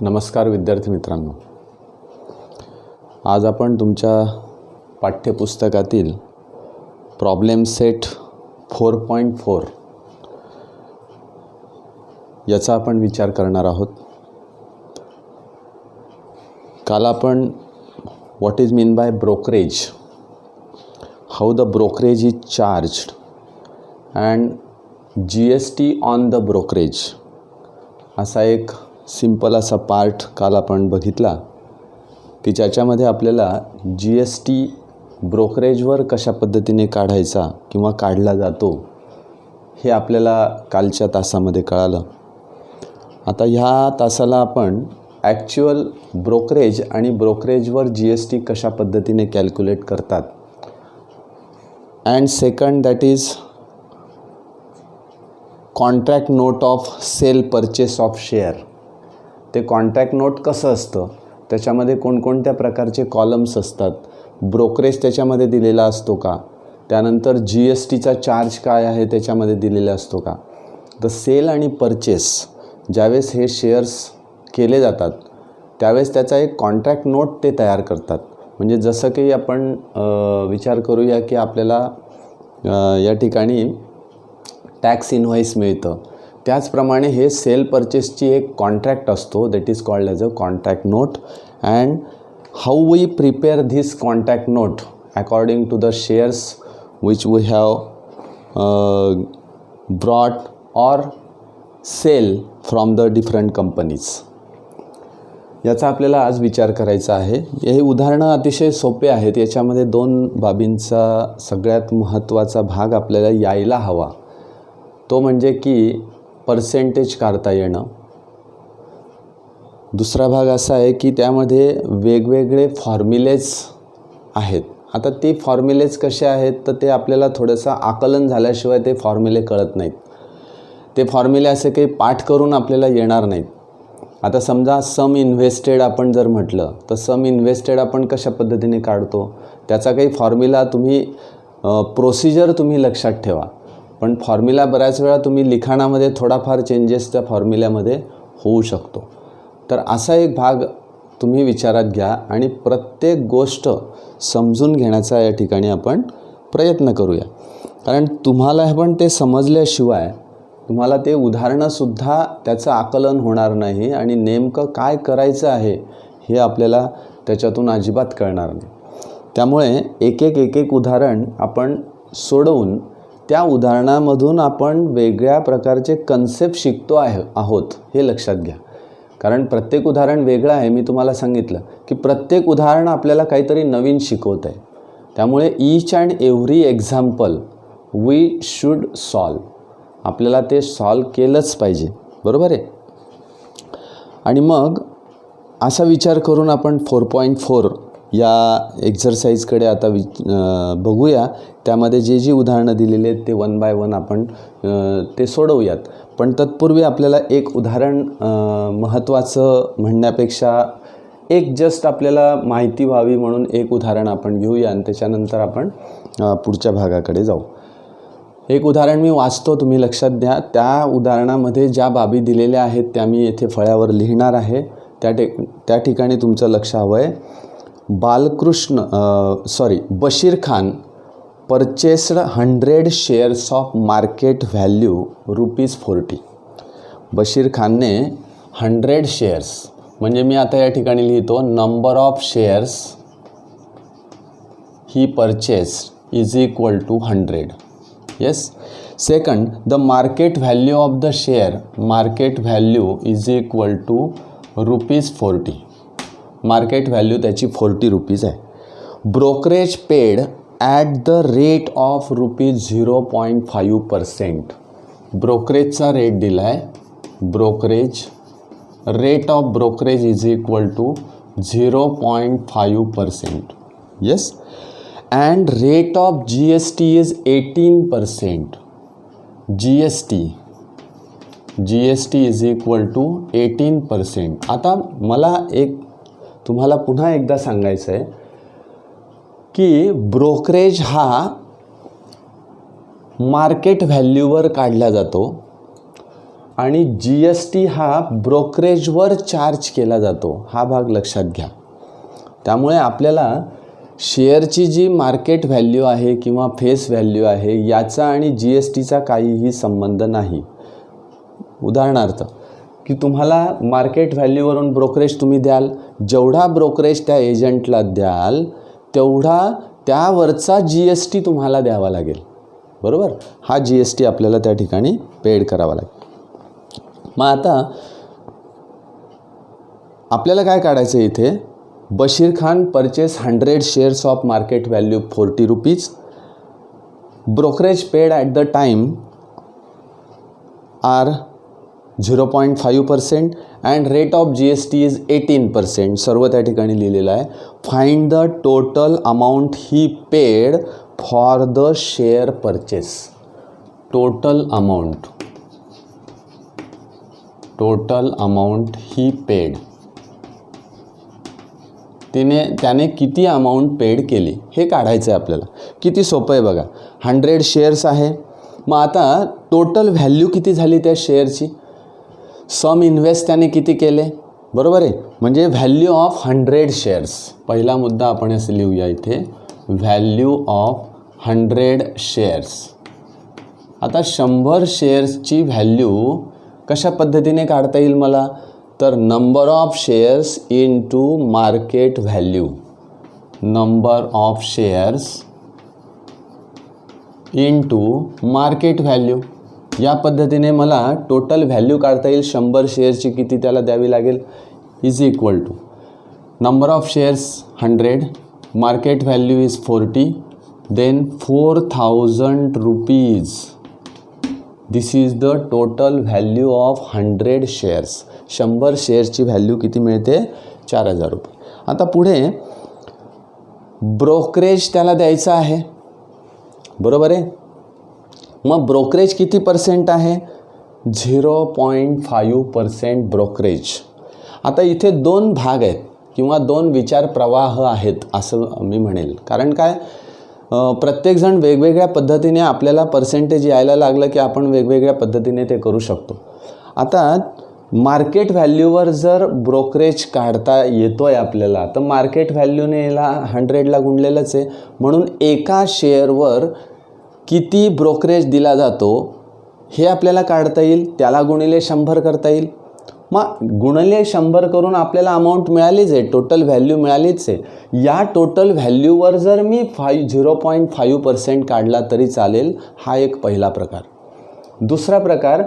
नमस्कार विद्यार्थी मित्रांनो, आज आपण तुमच्या पाठ्यपुस्तकातील प्रॉब्लेम सेट 4.4 याचा आपण विचार करणार आहोत. काल आपण what is mean by brokerage, how the brokerage is charged and GST on the brokerage असा एक सिंपल असा पार्ट काल आपण बघितला की ज्याच्यामध्ये आपल्याला GST ब्रोकरेजवर कशा पद्धतीने काढायचा किंवा काढला जातो हे आपल्याला कालच्या तासामध्ये कळालं. आता ह्या तासाला आपण ॲक्च्युअल ब्रोकरेज आणि ब्रोकरेजवर GST कशा पद्धतीने कॅल्क्युलेट करतात and second that is contract note of sale purchase of share. ते कॉन्ट्रॅक्ट नोट कसं असतं, त्याच्यामध्ये कोणकोणत्या प्रकारचे कॉलम्स असतात, ब्रोकरेज त्याच्यामध्ये दिलेला असतो का, त्यानंतर GSTचा चार्ज काय आहे त्याच्यामध्ये दिलेला असतो का. तर सेल आणि परचेस ज्यावेळेस हे शेअर्स केले जातात त्यावेळेस त्याचा एक कॉन्ट्रॅक्ट नोट ते तयार करतात. म्हणजे जसं की आपण विचार करूया की आपल्याला या ठिकाणी टॅक्स इनव्हॉइस मिळतं, त्याचप्रमाणे हे सेल परचेसची एक कॉन्ट्रॅक्ट असतो that is called as a contract note. And how we prepare this contract note according to the shares which we have brought or sell from the different companies, याचा आपल्याला आज विचार करायचा आहे. हे उदाहरणं अतिशय सोपे आहेत. याच्यामध्ये दोन बाबींचा सगळ्यात महत्त्वाचा भाग आपल्याला यायला हवा, तो म्हणजे की पर्सेंटेज काढता येणं. दुसरा भाग असा आहे की त्यामध्ये वेगवेगळे फॉर्म्युलेज आहेत. आता ते फॉर्म्युलेज कसे आहेत तर ते आपल्याला थोडंसं आकलन झाल्याशिवाय ते फॉर्म्युले कळत नाहीत. ते फॉर्म्युले असे काही पाठ करून आपल्याला येणार नाहीत. आता समजा सम इन्व्हेस्टेड आपण जर म्हटलं तर सम इन्व्हेस्टेड आपण कशा पद्धतीने काढतो, त्याचा काही फॉर्म्युला तुम्ही प्रोसिजर तुम्ही लक्षात ठेवा, पण फॉर्म्युला बऱ्याच वेळा तुम्ही लिखाणामध्ये थोडाफार चेंजेस त्या फॉर्म्युल्यामध्ये होऊ शकतो. तर असा एक भाग तुम्ही विचारात घ्या आणि प्रत्येक गोष्ट समजून घेण्याचा या ठिकाणी आपण प्रयत्न करूया. कारण तुम्हाला पण ते समजल्याशिवाय तुम्हाला ते उदाहरणंसुद्धा त्याचं आकलन होणार नाही आणि नेमकं काय करायचं आहे हे आपल्याला त्याच्यातून अजिबात कळणार नाही. त्यामुळे एक एक उदाहरण आपण सोडवून त्या उदाहरणामधून आपण वेगळ्या प्रकारचे कन्सेप्ट शिकतो आहोत हे लक्षात घ्या. कारण प्रत्येक उदाहरण वेगळं आहे. मी तुम्हाला सांगितलं की प्रत्येक उदाहरण आपल्याला काहीतरी नवीन शिकवत आहे. त्यामुळे each and every example we should solve, आपल्याला ते सॉल्व केलंच पाहिजे, बरोबर आहे. आणि मग असा विचार करून आपण 4.4 या एक्झरसाईजकडे आता बघूया. त्यामध्ये जी उदाहरणं दिलेली आहेत ते 1 बाय 1 आपण ते सोडवूयात. पण तत्पूर्वी आपल्याला एक उदाहरण महत्त्वाचं म्हणण्यापेक्षा एक जस्ट आपल्याला माहिती व्हावी म्हणून एक उदाहरण आपण घेऊया आणि त्याच्यानंतर आपण पुढच्या भागाकडे जाऊ. एक उदाहरण मी वाचतो, तुम्ही लक्षात द्या. त्या उदाहरणामध्ये ज्या बाबी दिलेल्या आहेत त्या मी येथे फळ्यावर लिहिणार आहे. त्या ठिकाणी तुमचं लक्ष हवं आहे. Bashir Khan purchased 100 shares of market value ₹40. Bashir खानने 100 शेअर्स, म्हणजे मी आता या ठिकाणी लिहितो नंबर ऑफ शेअर्स ही purchased is equal to 100. Yes. Second, the market value of the share, market value is equal to ₹40. Market value त्याची ₹40 आहे. Brokerage paid at the rate of ₹0.5%. ब्रोकरेजचा रेट दिला आहे. Brokerage rate of brokerage is equal to 0.5%. Yes. And rate of GST is 18%. GST is equal to 18%. आता मला एक तुम्हाला पुन्हा एकदा सांगायचं आहे की ब्रोकरेज हा मार्केट व्हॅल्यूवर काढला जातो आणि GST हा ब्रोकरेजवर चार्ज केला जातो, हा भाग लक्षात घ्या. त्यामुळे आपल्याला शेअरची जी मार्केट व्हॅल्यू आहे किंवा फेस व्हॅल्यू आहे याचा आणि GSTचा काहीही संबंध नाही. उदाहरणार्थ की तुम्हाला मार्केट व्हॅल्यूवरून ब्रोकरेज तुम्ही द्याल, जेवढा ब्रोकरेज त्या एजंटला द्याल तेवढा त्यावरचा GST तुम्हाला द्यावा लागेल, बरोबर. हा GST आपल्याला त्या ठिकाणी पेड करावा लागेल. मग आता आपल्याला काय काढायचं आहे इथे, Bashir Khan purchase 100 shares of market value 40 rupees. Brokerage paid at the time are 0.5% and rate of GST is 18%. सर्व त्या ठिकाणी लिहिलेलं आहे. Find the total amount he paid for the share purchase. Total amount he paid, त्याने किती amount paid केली हे काढायचं आहे आपल्याला. किती सोपं आहे बघा. 100 shares आहे. मग आता टोटल व्हॅल्यू किती झाली त्या शेअरची, सम इन्व्हेस्ट त्याने किती केले, बरोबर आहे. म्हणजे व्हॅल्यू ऑफ 100 shares. पहिला मुद्दा आपण असं लिहूया इथे, व्हॅल्यू ऑफ 100 shares. आता 100 शेअर्सची व्हॅल्यू कशा पद्धतीने काढता येईल मला, तर number of shares into market value. Number of shares into market value. या पद्धतीने मला टोटल व्हॅल्यू काढता येईल. 100 शेअर्सची किती त्याला द्यावी लागेल, is equal to number of shares 100, market value is 40, then 4000 rupees. This is the total value of 100 shares. 100 शेअर्सची व्हॅल्यू किती मिळते, 4000 रुपये. आता पुढे ब्रोकरेज त्याला द्यायचं आहे, बरोबर आहे. मग ब्रोकरेज किती % आहे, 0.5% ब्रोकरेज. आता इथे 2 भाग आहेत किंवा 2 विचार प्रवाह आहेत असं मी म्हणेल. कारण काय, प्रत्येकजण वेगवेगळ्या पद्धतीने आपल्याला पर्सेंटेज यायला लागलं की आपण वेगवेगळ्या पद्धतीने ते करू शकतो. आता मार्केट व्हॅल्यूवर जर ब्रोकरेज काढता येतो आहे आपल्याला, तर मार्केट व्हॅल्यूने याला 100ला गुणलेलंच आहे. म्हणून एका शेअरवर किती ब्रोकरेज दिला जातो हे आपल्याला काढता येईल. त्याला गुणिले 100 करता येईल. मग गुणिले 100 करून आपल्याला अमाऊंट मिळालीच आहे, टोटल व्हॅल्यू मिळालीच आहे. या टोटल व्हॅल्यूवर जर मी 0.5% काढला तरी चालेल. हा एक पहिला प्रकार. दुसरा प्रकार,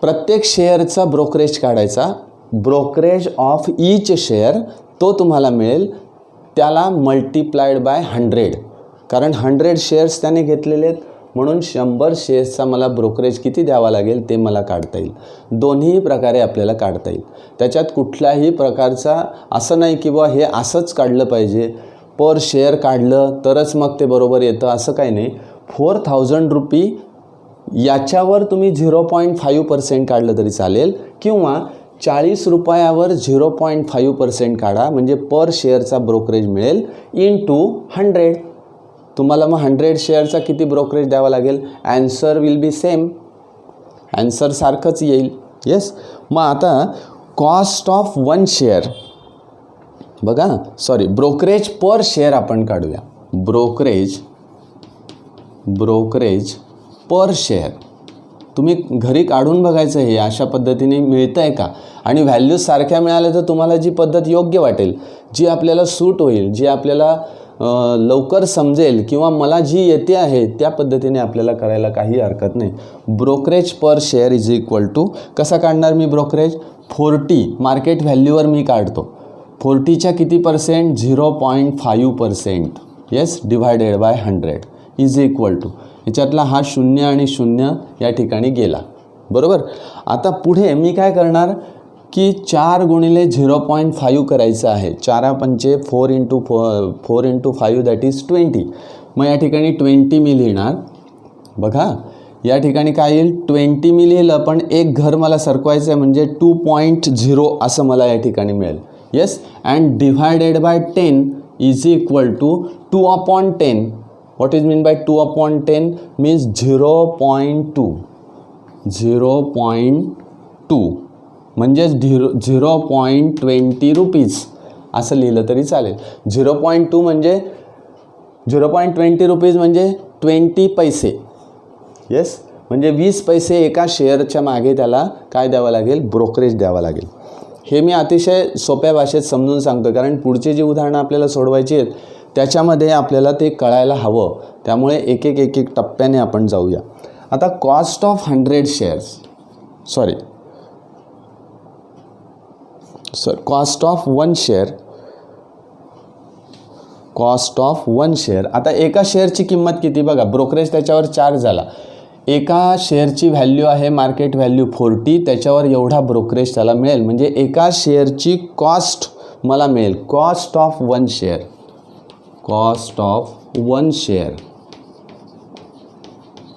प्रत्येक शेअरचा ब्रोकरेज काढायचा. ब्रोकरेज ऑफ ईच शेअर तो तुम्हाला मिळेल, त्याला मल्टिप्लाइड बाय 100. कारण 100 शेअर्स त्याने घेतलेले आहेत म्हणून 100 शेअर्सचा मला ब्रोकरेज किती द्यावा लागेल ते मला काढता येईल. दोन्ही प्रकारे आपल्याला काढता येईल. त्याच्यात कुठल्याही प्रकारचा असं नाही की हे असंच काढलं पाहिजे, पर शेअर काढलं तरच मग ते बरोबर येतं असं काही नाही. 4000 रुपये याच्यावर तुम्ही 0.5% काढलं तरी चालेल, किंवा 40 रुपयावर 0.5% काढा, म्हणजे पर शेअरचा ब्रोकरेज मिळेल इंटू 100. तुम्हाला मग 100 शेअरचा किती ब्रोकरेज द्यावा लागेल, answer will be same, answer सारखंच येईल. येस. मग आता कॉस्ट ऑफ 1 शेअर बघा, सॉरी, ब्रोकरेज पर शेअर आपण काढूया. ब्रोकरेज पर शेअर तुम्ही घरी काढून बघायचं हे अशा पद्धतीने मिळतं आहे का, आणि व्हॅल्यूज सारख्या मिळाल्या तर तुम्हाला जी पद्धत योग्य वाटेल, जी आपल्याला सूट होईल, जी आपल्याला लवकर समजेल किंवा मला जी येते आहे त्या पद्धतीने आपल्याला करायला काही हरकत नाही. Brokerage per share is equal to, कसा काढणार मी ब्रोकरेज, 40 मार्केट व्हॅल्यूवर मी काढतो. 40च्या किती %, 0.5%. Yes, divided by 100 is equal to, याच्यातला हा 0 आणि 0 या ठिकाणी गेला, बरोबर. आता पुढे मी काय करणार की 4 गुणिले 0.5 करायचं आहे. 4 पंचे 4 इंटू 5 दॅट इज 20. मग या ठिकाणी 20 मी लिहिणार. बघा या ठिकाणी काय येईल, 20 मी लिहिलं, पण एक घर मला सरकवायचं आहे म्हणजे 2.0 असं मला या ठिकाणी मिळेल. Yes. And divided by 10 is equal to 2/10. What is mean by 2/10 means 0.2. 0.2 म्हणजे 0.20 रुपीज असं लिहिलं तरी चालेल. 0.2 म्हणजे 0.20 रुपीज म्हणजे 20 पैसे. येस, म्हणजे 20 पैसे एका शेअरच्या मागे त्याला काय द्यावं लागेल, ब्रोकरेज द्यावं लागेल. हे मी अतिशय सोप्या भाषेत समजून सांगतो, कारण पुढची जी उदाहरणं आपल्याला सोडवायची आहेत त्याच्यामध्ये आपल्याला ते कळायला हवं. त्यामुळे एक एक टप्प्याने आपण जाऊया. आता cost of 100 shares, cost of 1 share. आता एका शेअरची किंमत किती बघा, ब्रोकरेज त्याच्यावर चार्ज झाला. एका शेअरची व्हॅल्यू आहे मार्केट व्हॅल्यू 40, त्याच्यावर एवढा ब्रोकरेज त्याला मिळेल. म्हणजे एका शेअरची कॉस्ट मला मिळेल. Cost of 1 share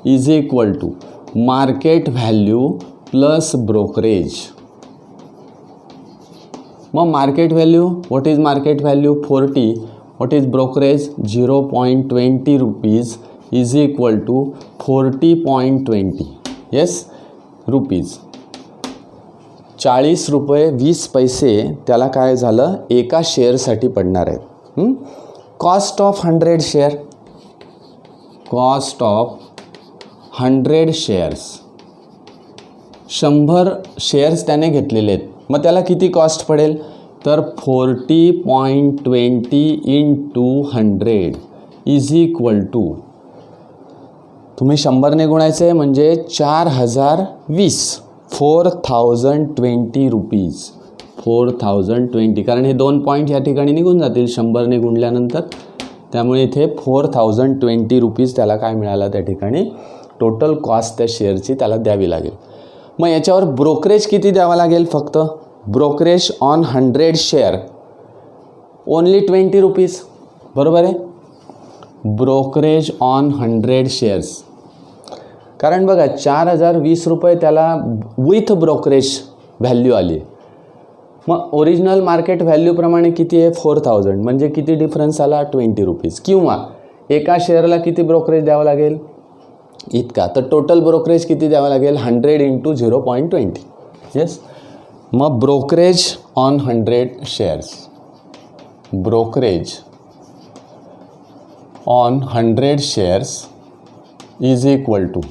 is equal to market value plus brokerage. मग market value, what is market value 40, what is brokerage 0.20 rupees is equal to 40.20 yes rupees. 40 रुपये 20 पैसे त्याला काय झालं, एका शेअरसाठी पडणार आहेत. Cost of 100 share, cost of 100 shares, 100 shares त्याने घेतलेले आहेत. मग त्याला किती कॉस्ट पडेल, तर 40.20 इंटू 100 इज इक्वल टू, तुम्ही 100ने गुणायचं आहे म्हणजे 4020, 4020 रुपीज, 4020. कारण हे 2 पॉईंट या ठिकाणी निघून जातील 100ने गुणल्यानंतर. त्यामुळे इथे 4020 रुपीज त्याला काय मिळालं, त्या ठिकाणी टोटल कॉस्ट त्या शेअरची त्याला द्यावी लागेल. मग याच्यावर ब्रोकरेज किती द्यावा लागेल, फक्त brokerage on 100 share only 20 rupees, बरोबर आहे. ब्रोकरेज ऑन 100 शेअर्स, कारण बघा 4020 रुपये त्याला विथ ब्रोकरेज व्हॅल्यू आली. मग ओरिजिनल मार्केट व्हॅल्यूप्रमाणे किती आहे 4000, म्हणजे किती डिफरन्स आला 20 रुपीज. किंवा एका शेअरला किती ब्रोकरेज द्यावं लागेल, इतका. तर टोटल ब्रोकरेज किती द्यावं लागेल 100 इंटू 0.20 येस. मग brokerage on 100 shares, brokerage on 100 shares is equal to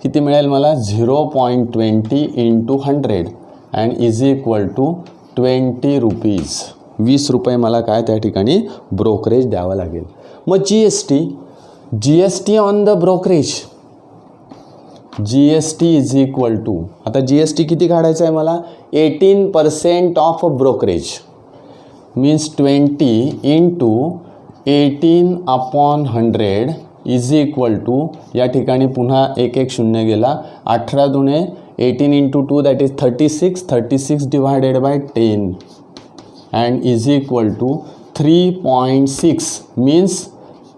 किती मिळेल मला 0.20 into 100 and is equal to 20 rupees. 20 रुपये मला काय त्या ठिकाणी ब्रोकरेज द्यावं लागेल. मग G S T on the brokerage, GST is equal to, आता GST किती काढायचं आहे मला 18% of brokerage means 20 into 18/100 is equal to, या ठिकाणी पुन्हा एक शून्य गेला, 18 दुणे 18 into 2 that is 36 divided by 10 and is equal to 3.6 means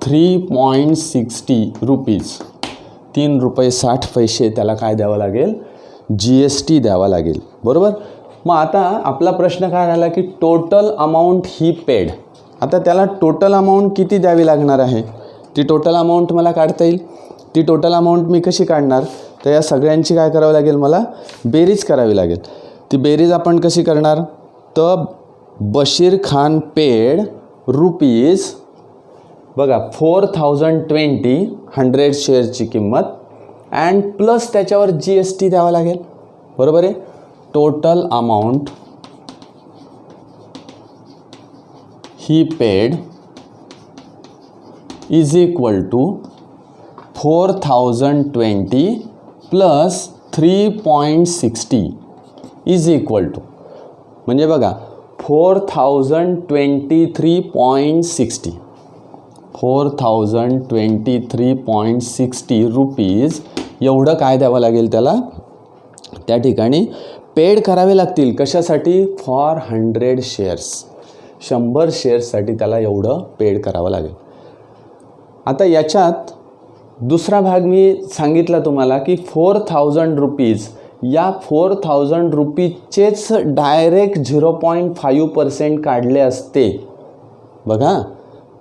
3.60 rupees. 3 रुपये 60 पैसे त्याला काय द्यावं लागेल, GST द्यावा लागेल, बरोबर. मग आता आपला प्रश्न काय राहिला की टोटल अमाऊंट ही पेड. आता त्याला टोटल अमाऊंट किती द्यावी लागणार आहे, ती टोटल अमाऊंट मला काढता येईल. ती टोटल अमाऊंट मी कशी काढणार, तर या सगळ्यांची काय करावं लागेल, मला बेरीज करावी लागेल. ती बेरीज आपण कशी करणार, तर बशीर खान पेड रुपीज, बघा 4020 100 शेअरची किंमत अँड प्लस त्याच्यावर GST द्यावा लागेल, बरोबर आहे. Total amount he paid is equal to 4020 plus 3.60 is equal to, म्हणजे बघा 4023.60 4023.60 रुपीज एवढं काय द्यावं लागेल त्याला, त्या ठिकाणी पेड करावे लागतील. कशासाठी, फॉर 100 शेअर्स, 100 शेअर्ससाठी त्याला एवढं पेड करावं लागेल. आता याच्यात दुसरा भाग मी सांगितला तुम्हाला की 4000 रुपीज, या 4000 रुपीजचेच डायरेक्ट 0.5% काढले असते बघा,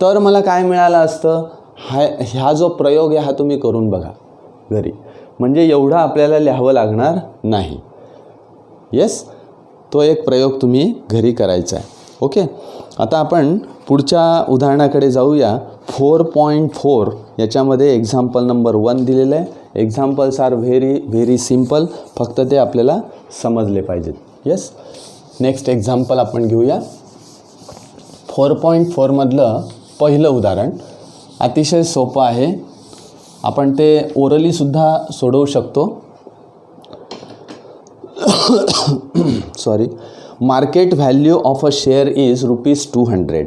तर मला काय मिळालं असतं. ह्या जो प्रयोग आहे हा तुम्ही करून बघा घरी. म्हणजे एवढं आपल्याला लिहावं लागणार नाही. येस, तो एक प्रयोग तुम्ही घरी करायचा आहे. ओके, आता आपण पुढच्या उदाहरणाकडे जाऊया. 4.4 याच्यामध्ये एक्झाम्पल नंबर 1 दिलेलं आहे. एक्झाम्पल्स आर व्हेरी सिम्पल, फक्त ते आपल्याला समजले पाहिजेत. येस, नेक्स्ट एक्झाम्पल आपण घेऊया. 4.4 मधलं पहिलं उदाहरण अतिशय सोपं आहे. आपण ते ओरली सुद्धा सोडवू शकतो. Sorry. Market value of a share is ₹200.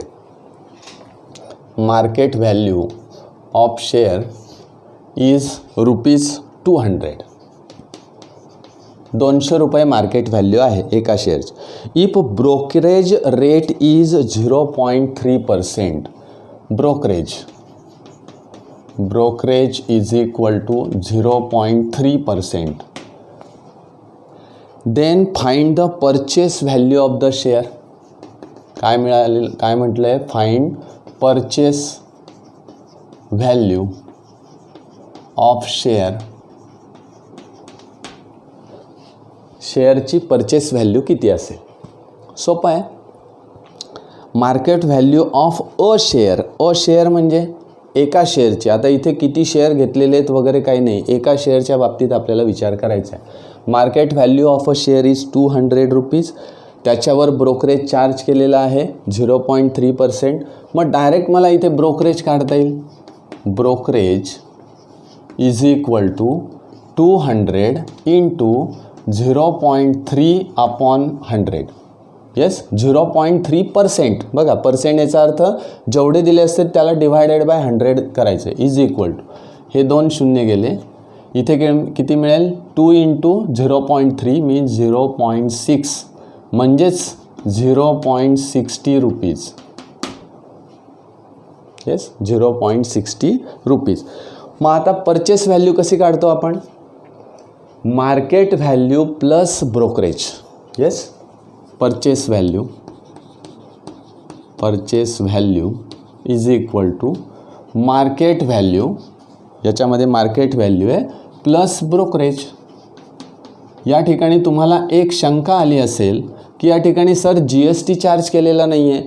Market value of share is ₹200. ₹200 market value आहे एका शेअरची. If brokerage rate is 0.3%. Brokerage is equal to 0.3%. Then find the purchase value of the share. काय म्हटलं आहे? Find purchase value of share. शेअरची purchase value किती असेल? सोपं आहे. Market value of a share. A share म्हणजे एका शेअरची. आता इथे किती शेअर घेतलेले आहेत वगैरे काही नाही, एका शेअरच्या बाबतीत आपल्याला विचार करायचा आहे. Market value of a share is ₹200. त्याच्यावर ब्रोकरेज चार्ज केलेला आहे 0.3%. मग डायरेक्ट मला इथे ब्रोकरेज काढता येईल. Brokerage is equal to 200 into 0.3/100. Yes, 0.3%. बघा, पर्सेंट याचा अर्थ जेवढे दिले असते त्याला डिवायडेड बाय 100 करायचं. इज इक्वल टू, हे 2 शून्य गेले. इथे किती मिळेल? 2 इंटू 0.3 मीन्स 0.6, म्हणजेच ₹0.60. येस, ₹0.60. मग आता परचेस व्हॅल्यू कशी काढतो आपण? Market value plus brokerage. Yes, purchase value is equal to market value, याच्यामध्ये मार्केट व्हॅल्यू आहे प्लस ब्रोकरेज. या ठिकाणी तुम्हाला एक शंका आली असेल की या ठिकाणी सर GST चार्ज केलेला नाही आहे.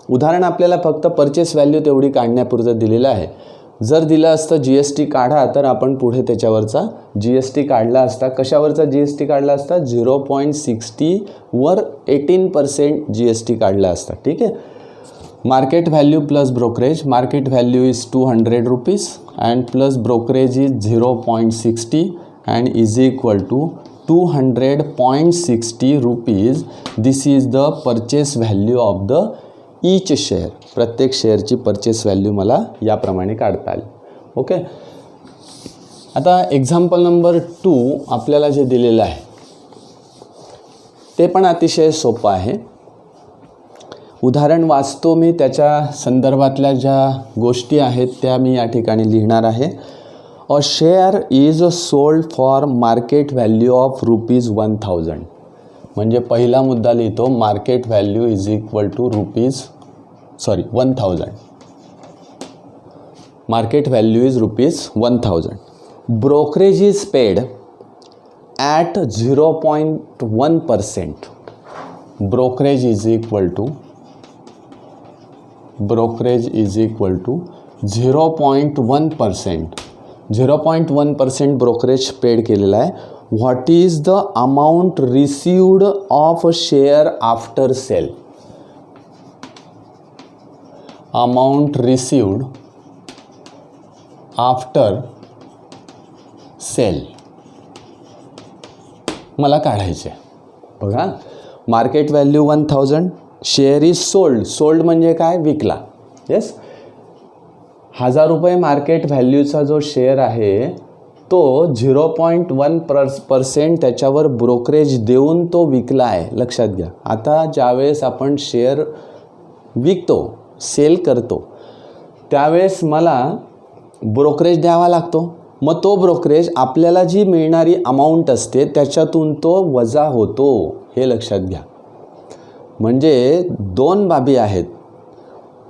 उदाहरण आपल्याला फक्त परचेस व्हॅल्यू तेवढी काढण्यापुरतं दिलेलं आहे. जर दिलं असतं GST काढा तर आपण पुढे त्याच्यावरचा GST काढला असता. कशावरचा GST काढला असता? 0.60 वर 18% GST काढला असता. ठीक आहे. Market value plus brokerage. Market value is ₹200 and plus brokerage is 0.60 and is equal to 200.60 rupees. This is the purchase value of the each share. प्रत्येक शेअरची परचेस व्हॅल्यू मला याप्रमाणे काढता आली. ओके, आता एक्झाम्पल नंबर 2 आपल्याला जे दिलेलं आहे ते पण अतिशय सोपं आहे. उदाहरण वाचतो मी, त्याच्या संदर्भातल्या ज्या गोष्टी आहेत त्या मी या ठिकाणी लिहिणार आहे. A share is sold for market value of ₹1000. म्हणजे पहिला मुद्दा लिहितो, market value is equal to 1000. Market value is ₹1000. Brokerage is paid at 0.1%. Brokerage is equal to 0.1%. 0.1% brokerage paid केलेला आहे. What is the amount received of share after sale. Amount received after sale मला काढायचे. बघा, market value 1000, share is sold म्हणजे काय? विकला. Yes, ₹1000 market व्हॅल्यूचा जो share आहे तो 0.1% त्याच्यावर ब्रोकरेज देऊन तो विकला आहे. लक्षात घ्या. आता ज्यावेळेस आपण शेअर विकतो, सेल करतो, त्यावेळेस मला ब्रोकरेज द्यावा लागतो. मग तो ब्रोकरेज आपल्याला जी मिळणारी अमाऊंट असते त्याच्यातून तो वजा होतो. हे लक्षात घ्या. म्हणजे 2 बाबी आहेत,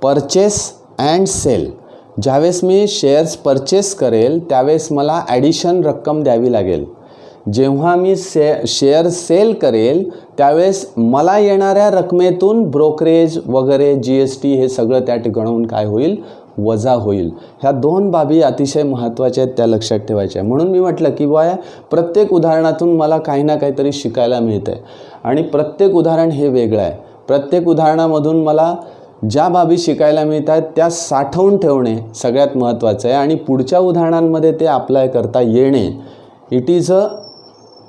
परचेस अँड सेल. ज्यावेळेस मी शेअर्स परचेस करेल त्यावेळेस मला ॲडिशन रक्कम द्यावी लागेल. जेव्हा मी शेअर सेल करेल त्यावेळेस मला येणाऱ्या रकमेतून ब्रोकरेज वगैरे GST हे सगळं त्या ठिकाणाहून काय होईल, वजा होईल. ह्या दोन बाबी अतिशय महत्त्वाच्या आहेत, त्या लक्षात ठेवायच्या आहे. म्हणून मी म्हटलं की बुवा प्रत्येक उदाहरणातून मला काही ना काहीतरी शिकायला मिळतं आहे आणि प्रत्येक उदाहरण हे वेगळं आहे. प्रत्येक उदाहरणामधून मला ज्या बाबी शिकायला मिळतात त्या साठवून ठेवणे सगळ्यात महत्त्वाचं आहे आणि पुढच्या उदाहरणांमध्ये ते अप्लाय करता येणे, इट इज अ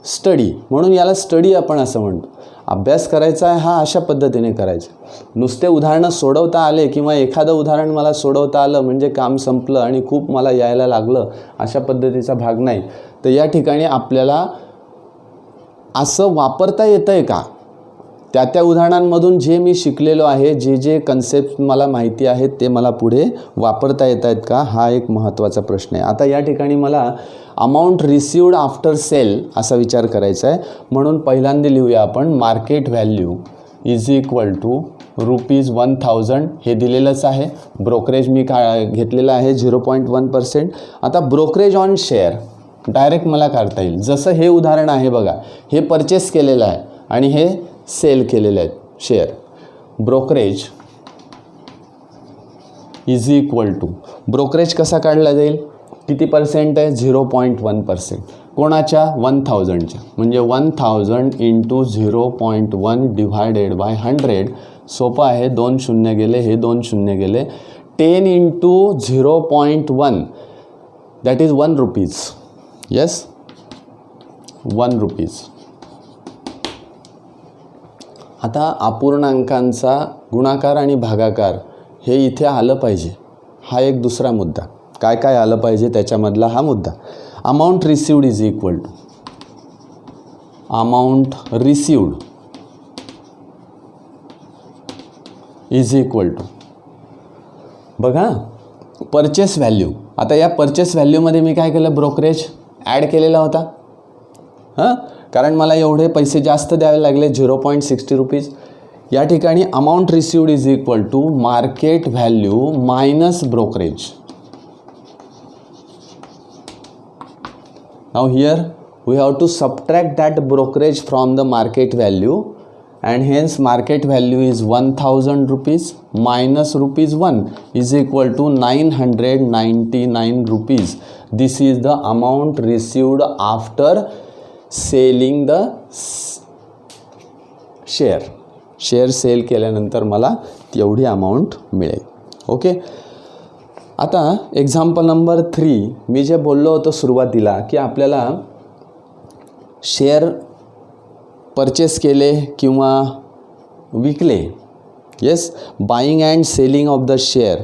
स्टडी. म्हणून याला स्टडी आपण असं म्हणतो. अभ्यास करायचा आहे हा अशा पद्धतीने करायचा. नुसते उदाहरणं सोडवता आले किंवा एखादं उदाहरण मला सोडवता आलं म्हणजे काम संपलं आणि खूप मला यायला लागलं अशा पद्धतीचा भाग नाही. तर या ठिकाणी आपल्याला असं वापरता येतं आहे का, त्या उदाहरणांमधून जे मी शिकलेलो आहे, जे कन्सेप्ट मला माहिती आहेत ते मला पुढे वापरता येत आहेत का, हा एक महत्त्वाचा प्रश्न आहे. आता या ठिकाणी मला अमाऊंट रिसिव्ड आफ्टर सेल असा विचार करायचा आहे. म्हणून पहिल्यांदा लिहूया आपण market value is equal to ₹1000 हे दिलेलंच आहे. ब्रोकरेज मी घेतलेलं आहे 0.1%. आता ब्रोकरेज ऑन शेअर डायरेक्ट मला काढता येईल. जसं हे उदाहरण आहे बघा, हे परचेस केलेलं आहे आणि हे सेल केलेले आहेत share. Brokerage is equal to brokerage कसा काढला जाईल, किती पर्सेंट आहे, 0.1%. कोणाच्या, 1000च्या. म्हणजे 1000 इंटू 0.1 डिवायडेड बाय 100. सोपं आहे, 2 शून्य गेले, हे 2 शून्य गेले. 10 इंटू 0.1 दॅट इज ₹1. येस, ₹1. आता अपूर्णांकांचा गुणाकार आणि भागाकार हे इथे आलं पाहिजे, हा एक दुसरा मुद्दा. काय काय आलं पाहिजे त्याच्यामधला हा मुद्दा. Amount received is equal to amount received is equal to बघा परचेस व्हॅल्यू. आता या परचेस व्हॅल्यूमध्ये मी काय केलं, ब्रोकरेज ॲड केलेला होता. कारण मला एवढे पैसे जास्त द्यावे लागले, ₹0.60. या ठिकाणी amount received is equal to market value minus brokerage. Now here we have to subtract that brokerage from the market value and hence market value is ₹1000 minus ₹1 is equal to ₹999. This is the amount received after selling the share. Share sale केल्यानंतर मला तेवढी amount मिळेल. Okay. आता example number 3 मी जे बोललो होतो सुरुवातीला की आपल्याला शेअर परचेस केले किंवा विकले, yes, buying and selling of the share,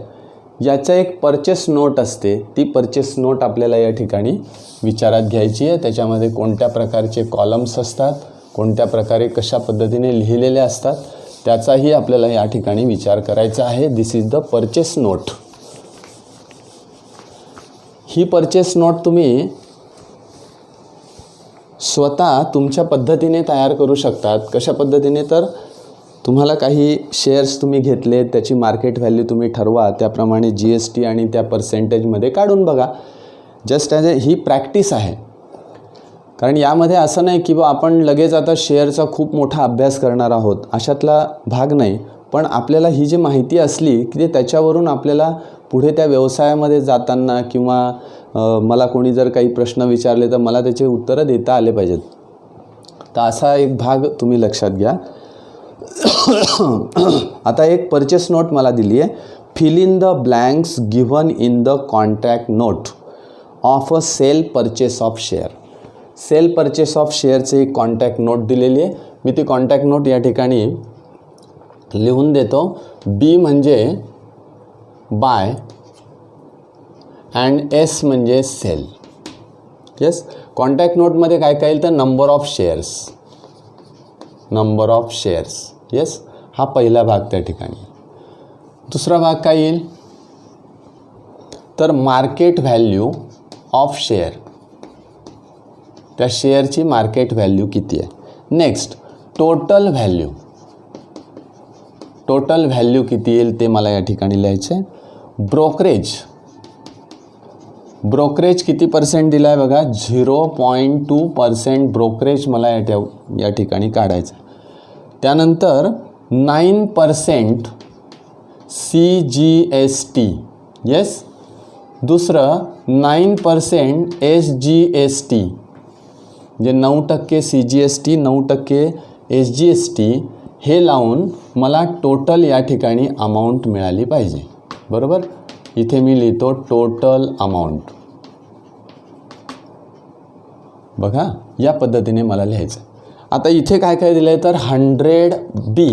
याचं एक परचेस नोट असते. ती परचेस नोट आपल्याला या ठिकाणी विचारात घ्यायची आहे. त्याच्यामध्ये कोणत्या प्रकारचे कॉलम्स असतात, कोणत्या प्रकारे कशा पद्धतीने लिहिलेले असतात त्याचाही आपल्याला या ठिकाणी विचार करायचा आहे. This is the purchase note. ही परचेस नोट तुम्ही स्वतः तुमच्या पद्धतीने तयार करू शकतात. कशा पद्धतीने, तर तुम्हाला काही शेअर्स तुम्ही घेतले, त्याची मार्केट व्हॅल्यू तुम्ही ठरवा, त्याप्रमाणे GST आणि त्या पर्सेंटेजमध्ये काढून बघा. जस्ट ॲज ही प्रॅक्टिस आहे. कारण यामध्ये असं नाही की बा आपण लगेच आता शेअरचा खूप मोठा अभ्यास करणार आहोत, अशातला भाग नाही. पण आपल्याला ही जी माहिती असली की ते त्याच्यावरून आपल्याला पुढे त्या व्यवसायामध्ये जाताना किंवा मला कोणी जर काही प्रश्न विचारले तर मला त्याचे उत्तरं देता आले पाहिजेत. तर असा एक भाग तुम्ही लक्षात घ्या. आता एक परचेस नोट मला दिली आहे. Fill in the blanks given in the contract note of a sale purchase of share. Sale purchase of शेअरचे एक कॉन्टॅक्ट नोट दिलेली आहे. मी ती कॉन्टॅक्ट नोट या ठिकाणी लिहून देतो. B म्हणजे बाय अँड S म्हणजे सेल. येस, कॉन्टॅक्ट नोटमध्ये काय काय येईल तर number of shares, number of shares. Yes, हा पहिला भाग त्या ठिकाणी. दुसरा भाग काय येईल तर मार्केट व्हॅल्यू ऑफ शेअर, त्या शेअरची मार्केट व्हॅल्यू किती आहे. Next total value, total value किती येईल ते मला या ठिकाणी लिहायचं आहे. ब्रोकरेज ब्रोकरेज किती पर्सेंट दिला आहे बघा, 0.2% ब्रोकरेज मला या ठिकाणी काढायचं. त्यानंतर 9% CGST, येस. दुसरं 9% SGST, म्हणजे 9% CGST 9% SGST हे लावून मला टोटल या ठिकाणी अमाऊंट मिळाली पाहिजे. बरोबर, इथे मी लिहितो टोटल अमाऊंट. बघा या पद्धतीने मला लिहायचं. आता इथे काय काय दिलं आहे तर 100B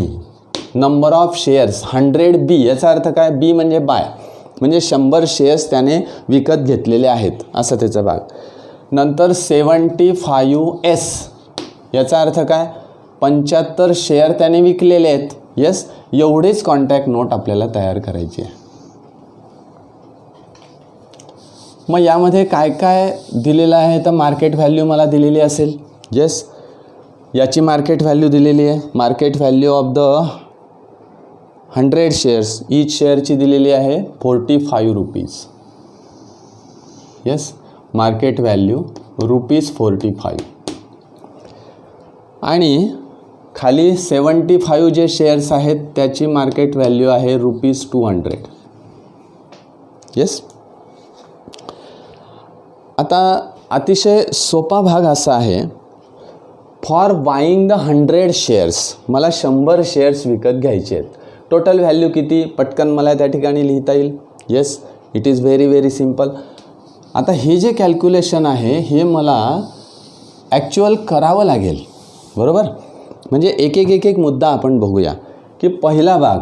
number of shares. 100B याचा अर्थ काय, बी म्हणजे बाय, म्हणजे 100 शेअर्स त्याने विकत घेतलेले आहेत असं त्याचा भाग. नंतर 75S याचा अर्थ काय, 75 शेअर त्याने विकलेले आहेत. येस, एवढीच कॉन्टॅक्ट नोट आपल्याला तयार करायची आहे. मग यामध्ये काय काय दिलेलं आहे तर मार्केट व्हॅल्यू मला दिलेली असेल. येस, याची मार्केट व्हॅल्यू दिलेली आहे. Market value of the 100 shares, each शेअरची दिलेली आहे 45 रुपीज. Yes, market value ₹45. आणि खाली 75 जे शेअर्स आहेत त्याची मार्केट व्हॅल्यू आहे ₹200. येस. आता अतिशय सोपा भाग असा आहे, फॉर बाईंग द 100 शेअर्स, मला 100 शेअर्स विकत घ्यायचे आहेत. टोटल व्हॅल्यू किती पटकन मला त्या ठिकाणी लिहिता येईल. Yes, it is very very simple. आता हे जे कॅल्क्युलेशन आहे हे मला ॲक्च्युअल करावं लागेल. बरोबर, म्हणजे एक एक मुद्दा आपण बघूया की पहिला भाग,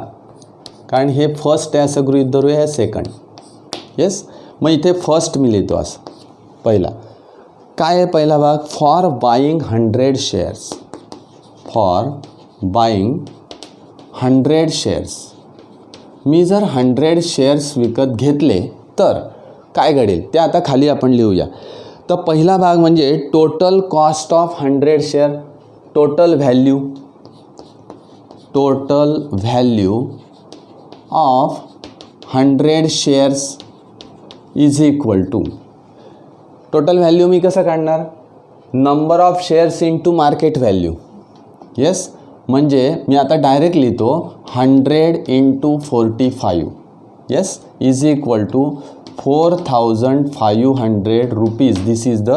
कारण हे फर्स्ट आहे असं गृहीत धरूया, हे सेकंड. येस, मग इथे फर्स्ट मी लिहितो असं. पहिला काय आहे, पहिला भाग for buying 100 shares. For buying 100 shares, मी जर 100 शेअर्स विकत घेतले तर काय घडेल ते आता खाली आपण लिहूया. तर पहिला भाग म्हणजे total cost of 100 share, total value of 100 shares is equal to, total value मी कसं काढणार, number of shares into market value. Yes, म्हणजे मी आता डायरेक्ट लिहितो 100 × 45. Yes, is equal to 4500 rupees. This is the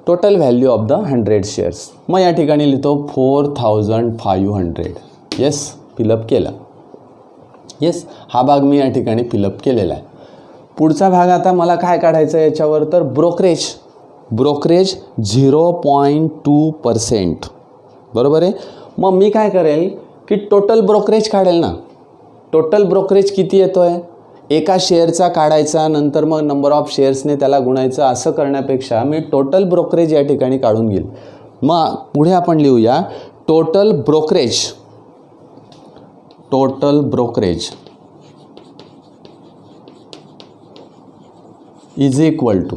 total value of the 100 shares. मग या ठिकाणी लिहितो 4500. येस, फिलअप केलं. येस, हा भाग मी या ठिकाणी फिलअप केलेला आहे. पुढचा भाग आता मला काय काढायचं आहे याच्यावर तर ब्रोकरेज. 0.2%. बरोबर आहे. मग मी काय करेल की टोटल ब्रोकरेज काढेल ना. टोटल ब्रोकरेज किती येतो आहे, एका शेअरचा काढायचा, नंतर मग नंबर ऑफ शेअर्सने त्याला गुणायचं. असं करण्यापेक्षा मी टोटल ब्रोकरेज या ठिकाणी काढून घेईल. मग पुढे आपण लिहूया total brokerage is equal to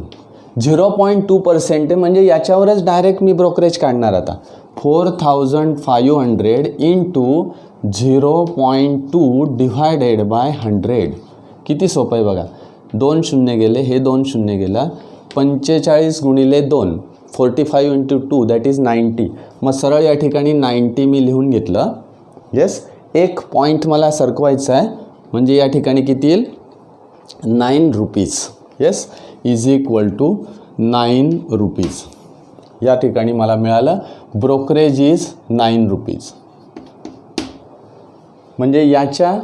0.2% म्हणजे याच्यावरच डायरेक्ट मी ब्रोकरेज काढणार. आता 4500 इंटू 0.2 डिवायडेड बाय 100. किती सोपं आहे बघा. 2 शून्य गेले, हे 2 शून्य गेला. 45 गुणिले 2, 45 × 2 दॅट इज 90. मग सरळ या ठिकाणी 90 मी लिहून घेतलं. येस, एक पॉईंट मला सरकवायचा आहे, म्हणजे या ठिकाणी किती येईल 9 rupees. Yes, is equal to 9 rupees. या ठिकाणी मला मिळालं ब्रोकरेज इज 9 रुपीज. म्हणजे याच्या